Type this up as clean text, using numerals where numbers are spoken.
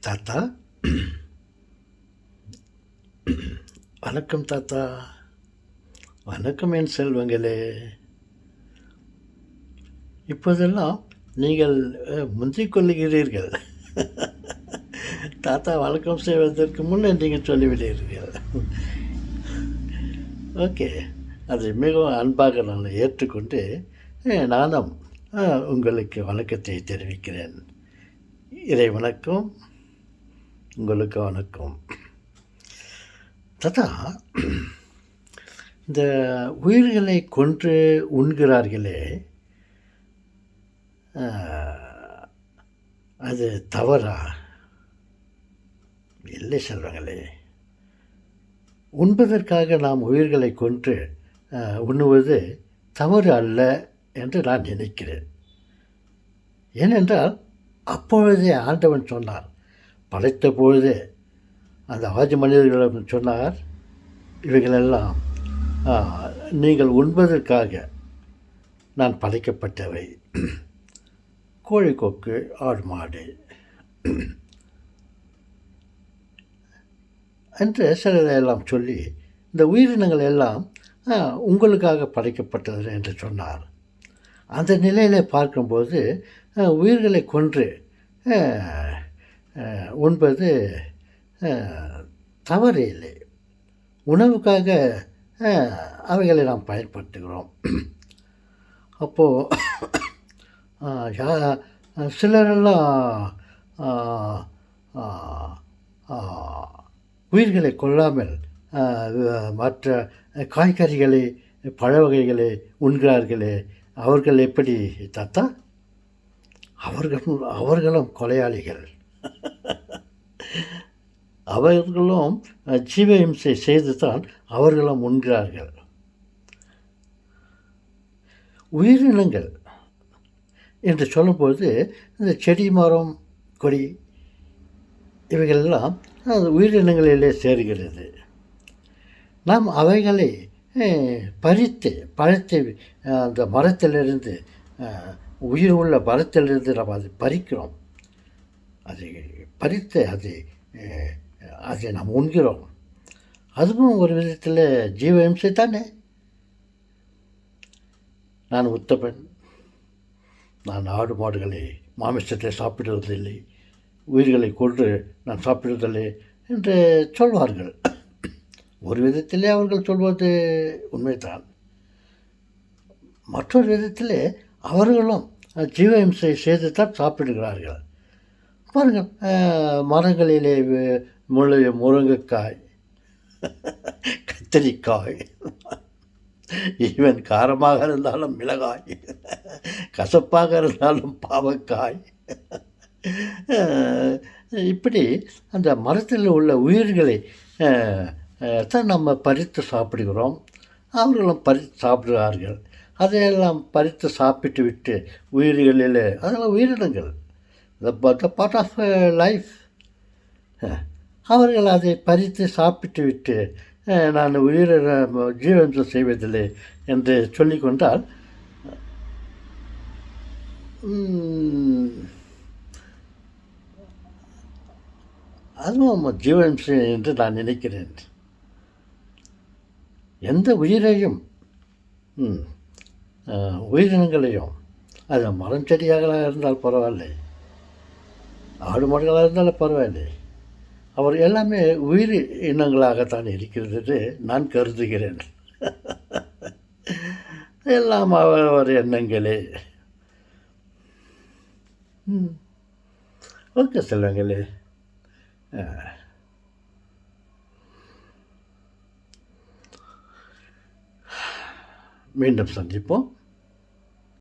தாத்தா, வணக்கம் தாத்தா. வணக்கம் என் செல்வங்களே. இப்போதெல்லாம் நீங்கள் முந்திக் கொள்ளுகிறீர்கள். தாத்தா வணக்கம் செய்வதற்கு முன்னே நீங்கள் சொல்லிவிடுகிறீர்கள். ஓகே, அதை மிகவும் அன்பாக நான் ஏற்றுக்கொண்டு நானும் உங்களுக்கு வணக்கத்தை தெரிவிக்கிறேன். இறை வணக்கம், உங்களுக்கு வணக்கம். தாத்தா, இந்த உயிர்களை கொன்று உண்கிறார்களே, அது தவறா? இல்லை செல்வங்களே. உண்பதற்காக நாம் உயிர்களை கொன்று உண்ணுவது தவறு அல்ல என்று நான் நினைக்கிறேன். ஏனென்றால் அப்பொழுதே ஆண்டவன் சொன்னார், படைத்த பொழுதே அந்த ஆதி மனிதர்களிடம் சொன்னார், இவைகளெல்லாம் நீங்கள் உண்பதற்காக நான் படைக்கப்பட்டவை. கோழி, கொக்கு, ஆடு, மாடு என்று சிலதையெல்லாம் சொல்லி இந்த உயிரினங்கள் எல்லாம் உங்களுக்காக படைக்கப்பட்டது என்று சொன்னார். அந்த நிலையில் பார்க்கும்போது உயிர்களை கொன்று உண்பது தவறு இல்லை. உணவுக்காக அவைகளை நாம் பயன்படுத்துகிறோம். அப்போது சிலரெல்லாம் உயிர்களை கொல்லாமல் மற்ற காய்கறிகளை, பழ வகைகளை உண்கிறார்களே, அவர்கள் எப்படி தாத்தா? அவர்களும் கொலையாளிகள். அவர்களும் ஜீவஹிம்சை செய்து தான் அவர்களும் உண்கிறார்கள். உயிரினங்கள் என்று சொல்லும்போது இந்த செடி, மரம், கொடி இவைகளெல்லாம் அது உயிரினங்களிலே சேர்கிறது. நாம் அவைகளை பறித்து அந்த மரத்திலிருந்து, உயிர் உள்ள மரத்திலிருந்து நாம் அதை பறிக்கிறோம். அதை பறித்து அதை நாம் உண்கிறோம். அதுவும் ஒரு விதத்தில் ஜீவஹிம்சை தானே. நான் உத்தமன், நான் ஆடு மாடுகளை மாமிசத்தை சாப்பிடுவதில்லை, உயிர்களை கொன்று நான் சாப்பிடுவதில்லை என்று சொல்வார்கள். ஒரு விதத்திலே அவர்கள் சொல்வது உண்மைதான். மற்றொரு விதத்திலே அவர்களும் ஜீவஹிம்சை செய்து தான் சாப்பிடுகிறார்கள். பாருங்கள், மரங்களிலே முருங்கைக்காய், கத்திரிக்காய், ஈவன் காரமாக இருந்தாலும் மிளகாய், கசப்பாக இருந்தாலும் பாவக்காய், இப்படி அந்த மரத்தில் உள்ள உயிர்களை தான் நம்ம பறித்து சாப்பிடுகிறோம். அவர்களும் பறித்து சாப்பிடுவார்கள். அதையெல்லாம் பறித்து சாப்பிட்டு விட்டு உயிர்களில் அதெல்லாம் உயிரினங்கள், த பார்ட் ஆஃப் லைஃப். அவர்கள் அதை பறித்து சாப்பிட்டு விட்டு நான் ஜீவஹிம்சை செய்வதில்லை என்று சொல்லிக்கொண்டால் அதுவும் ஜீவஹிம்சை என்று நான் நினைக்கிறேன். எந்த உயிரையும் உயிரினங்களையும், அது மரம் செடியாக இருந்தால் பரவாயில்லை, ஆடு மாடுகளாக இருந்தாலும் பரவாயில்லை, அவர் எல்லாமே உயிர் இனங்களாகத்தான் இருக்கிறது நான் கருதுகிறேன். எல்லாம் அவர் எண்ணங்களே. ஓகே செல்வங்களே, மீண்டும் சந்திப்போம்.